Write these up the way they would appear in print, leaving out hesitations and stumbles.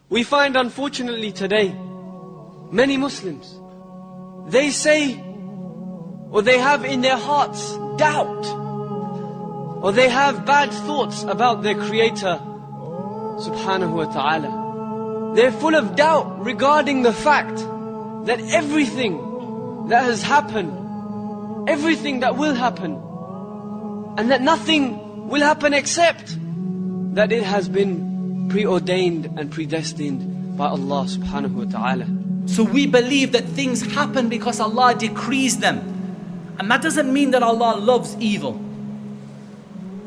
We find unfortunately today, many Muslims, they say, or they have in their hearts doubt, or they have bad thoughts about their Creator subhanahu wa ta'ala. They're full of doubt regarding the fact that everything that has happened, everything that will happen, and that nothing will happen except that it has been preordained and predestined by Allah subhanahu wa ta'ala. So we believe that things happen because Allah decrees them. And that doesn't mean that Allah loves evil.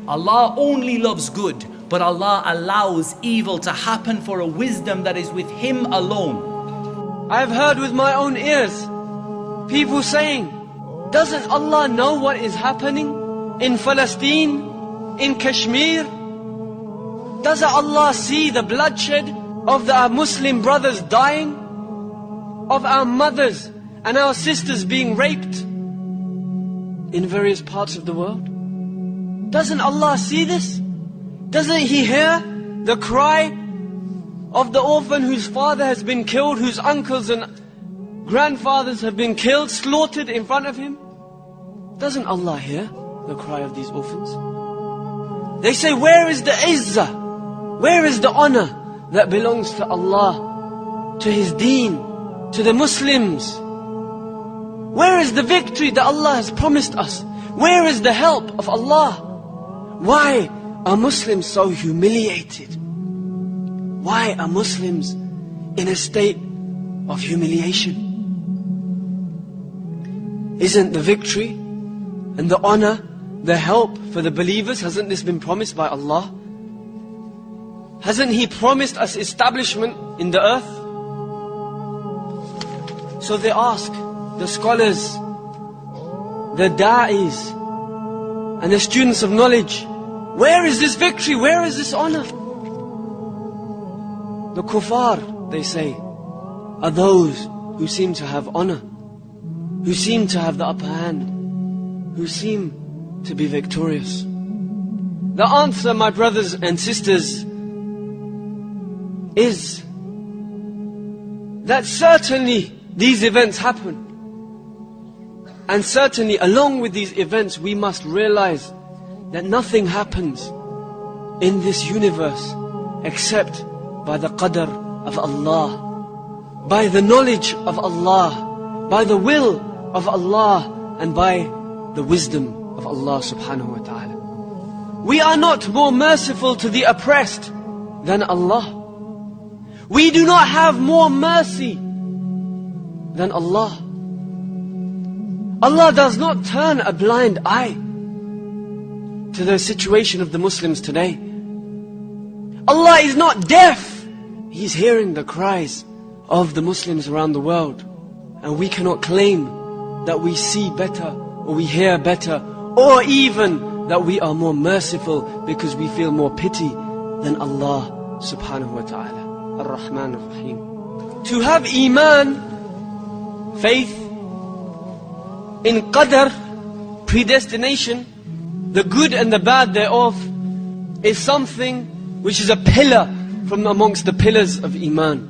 Allah only loves good, but Allah allows evil to happen for a wisdom that is with Him alone. I have heard with my own ears people saying, doesn't Allah know what is happening in Palestine, in Kashmir? Doesn't Allah see the bloodshed of our Muslim brothers dying? Of our mothers and our sisters being raped in various parts of the world? Doesn't Allah see this? Doesn't He hear the cry of the orphan whose father has been killed, whose uncles and grandfathers have been killed, slaughtered in front of him? Doesn't Allah hear the cry of these orphans? They say, where is the izzah? Where is the honor that belongs to Allah, to His deen, to the Muslims? Where is the victory that Allah has promised us? Where is the help of Allah? Why are Muslims so humiliated? Why are Muslims in a state of humiliation? Isn't the victory and the honor, the help for the believers, hasn't this been promised by Allah? Hasn't He promised us establishment in the earth? So they ask the scholars, the da'is, and the students of knowledge, where is this victory? Where is this honor? The kuffar, they say, are those who seem to have honor, who seem to have the upper hand, who seem to be victorious. The answer, my brothers and sisters, is that certainly these events happen. And certainly along with these events we must realize that nothing happens in this universe except by the qadr of Allah, by the knowledge of Allah, by the will of Allah, and by the wisdom of Allah subhanahu wa ta'ala. We are not more merciful to the oppressed than Allah. We do not have more mercy than Allah. Allah does not turn a blind eye to the situation of the Muslims today. Allah is not deaf. He's hearing the cries of the Muslims around the world. And we cannot claim that we see better or we hear better, or even that we are more merciful because we feel more pity than Allah subhanahu wa ta'ala. Ar-Rahman Ar-Rahim. To have iman, faith in qadr, predestination, the good and the bad thereof, is something which is a pillar from amongst the pillars of iman.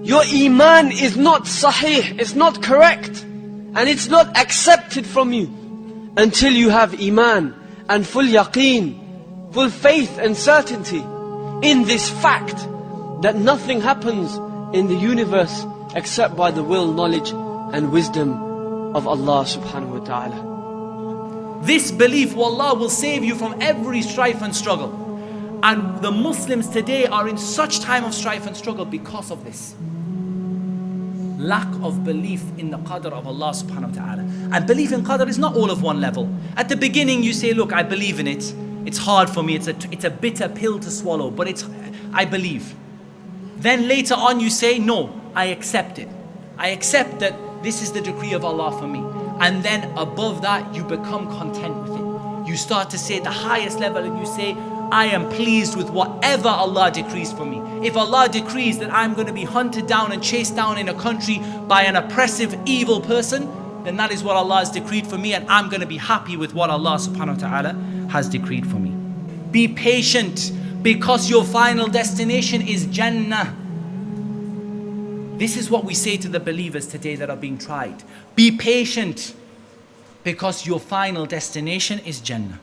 Your iman is not sahih, it's not correct, and it's not accepted from you until you have iman and full yaqeen, full faith and certainty in this fact that nothing happens in the universe except by the will, knowledge and wisdom of Allah subhanahu wa ta'ala. This belief, wallah, will save you from every strife and struggle. And the Muslims today are in such time of strife and struggle because of this lack of belief in the qadr of Allah subhanahu wa ta'ala. And belief in qadr is not all of one level. At the beginning you say, look, I believe in it. It's hard for me, it's a bitter pill to swallow, but I believe. Then later on you say, no, I accept it. I accept that this is the decree of Allah for me. And then above that you become content with it. You start to say the highest level and you say, I am pleased with whatever Allah decrees for me. If Allah decrees that I'm going to be hunted down and chased down in a country by an oppressive, evil person, then that is what Allah has decreed for me, and I'm going to be happy with what Allah subhanahu wa ta'ala has decreed for me. Be patient. because your final destination is Jannah. This is what we say to the believers today that are being tried. Be patient, because your final destination is Jannah.